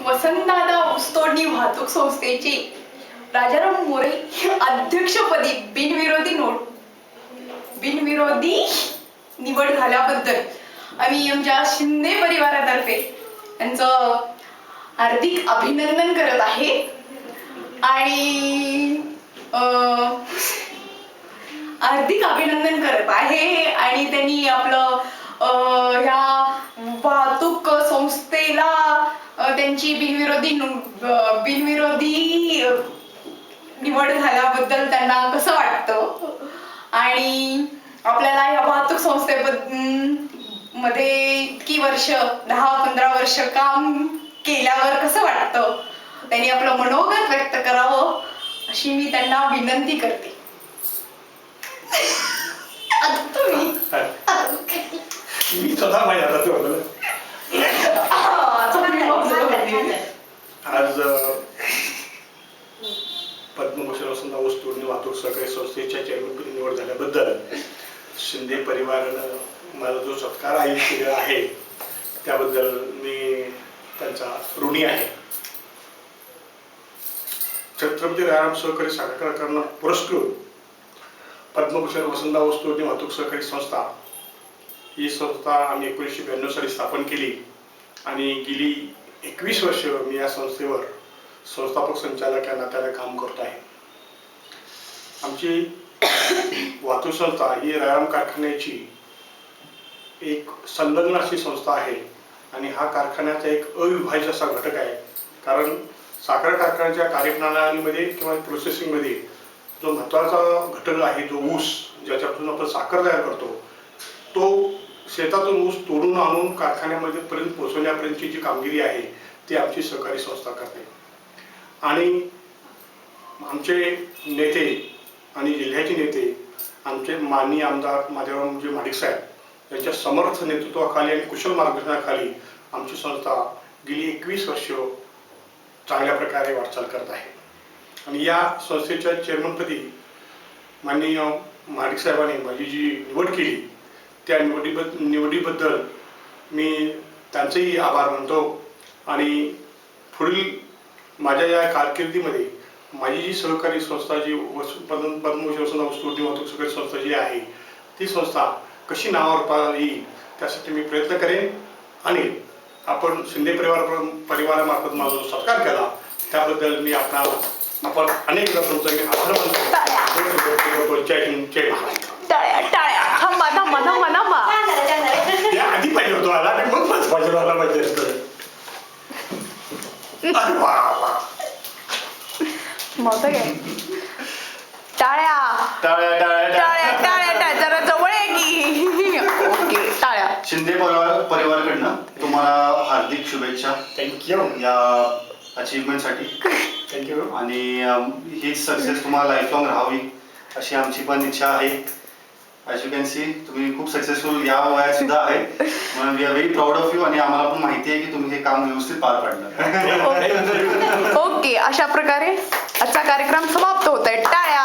वसंतदादा ऊसतोडणी वाहतूक संस्थेचे राजाराम मोरे अध्यक्षपदी बिनविरोधी निवड झाल्याबद्दल आम्ही आमच्या शिंदे परिवारातर्फे त्यांचं हार्दिक अभिनंदन करत आहे. आणि हार्दिक अभिनंदन करत आहे. आणि त्यांनी आपलं ह्या वाहतूक संस्थेला त्यांची बिनविरोधी निवड झाल्याबद्दल त्यांना कसं वाटतं आणि आपल्याला या वाहतूक मध्ये इतकी वर्ष 10-15 वर्ष काम केल्यावर कसं वाटतं त्यांनी आपलं मनोगत व्यक्त करावं अशी मी त्यांना विनंती करते. मी स्वतः माझ्या आज पद्मभूषण वसंतदादा ऊसतोडणी वाहतूक सहकारी संस्थेच्या चेअरमनपदी निवड झाल्याबद्दल शिंदे परिवारानं मला जो सत्कार केला आहे त्याबद्दल मी त्यांचा ऋणी आहे. छत्रपती राजाराम सहकारी साखर कारखाना पुरस्कृत पद्मभूषण वसंतदादा ऊसतोडणी वाहतूक सहकारी संस्था ही संस्था आम्ही 1992 साली स्थापन केली आणि गेली 21 वर्ष मी या संस्थेवर संस्थापक संचालक या नात्याने काम करतो आहे. आमची वाहतूक संस्था ही राजाराम कारखान्याची एक संलग्न अशी संस्था आहे आणि हा कारखान्याचा एक अविभाज्य असा घटक आहे. कारण साखर कारखान्याच्या कार्यप्रणालीमध्ये किंवा प्रोसेसिंगमध्ये जो महत्त्वाचा घटक आहे जो ऊस ज्याच्यापासून आपण साखर तयार करतो तो शेतातून ऊस तोडून आणून कारखान्यामध्ये पर्यंत पोहोचवण्यापर्यंतची जी कामगिरी आहे ती आमची सहकारी संस्था करते. आणि आमचे नेते आणि जिल्ह्याचे नेते आमचे माननीय आमदार माधवरावजी महाडिक साहेब यांच्या समर्थ नेतृत्वाखाली आणि कुशल मार्गदर्शनाखाली आमची संस्था गेली 21 वर्ष चांगल्या प्रकारे वाटचाल करत आहे. आणि या संस्थेच्या चेअरमनपदी माननीय महाडिक साहेबांनी माझी जी निवड केली त्या निवडीबद्दल मी त्यांचेही आभार मानतो. आणि पुढील माझ्या या कारकिर्दीमध्ये माझी जी सहकारी संस्था जी पद्मभूषण वसंतदादा ऊसतोडणी वाहतूक सहकारी संस्था जी आहे ती संस्था कशी नावावर येईल त्यासाठी मी प्रयत्न करेन. आणि आपण शिंदे परिवारामार्फत माझा जो सत्कार केला त्याबद्दल मी आपण अनेकदा तुमचा आभार मानतो. जय हिंद, जय महाराष्ट्र. आधी पाहिजे होतो आला आणि मग माझं पाहिजे आला पाहिजे असतं. टाळ्या टाळ्या टाळ्या टाळ्या जरा जवळ आहे की. ओके, टाळ्या. शिंदे परिवाराकडनं तुम्हाला हार्दिक शुभेच्छा. थँक्यू या अचीवमेंटसाठी. थँक्यू. आणि ही सक्सेस तुम्हाला लाईफलॉंग राहावी अशी आमची पण इच्छा आहे. ॲज यू कॅन सी तुम्ही खूप सक्सेसफुल या वयात सुद्धा आहे म्हणून we are very proud of you. आणि आम्हाला पण माहिती आहे की तुम्ही हे काम व्यवस्थित पार पाडणार. ओके, अशा प्रकारे आजचा कार्यक्रम समाप्त होत आहे. टाळ्या.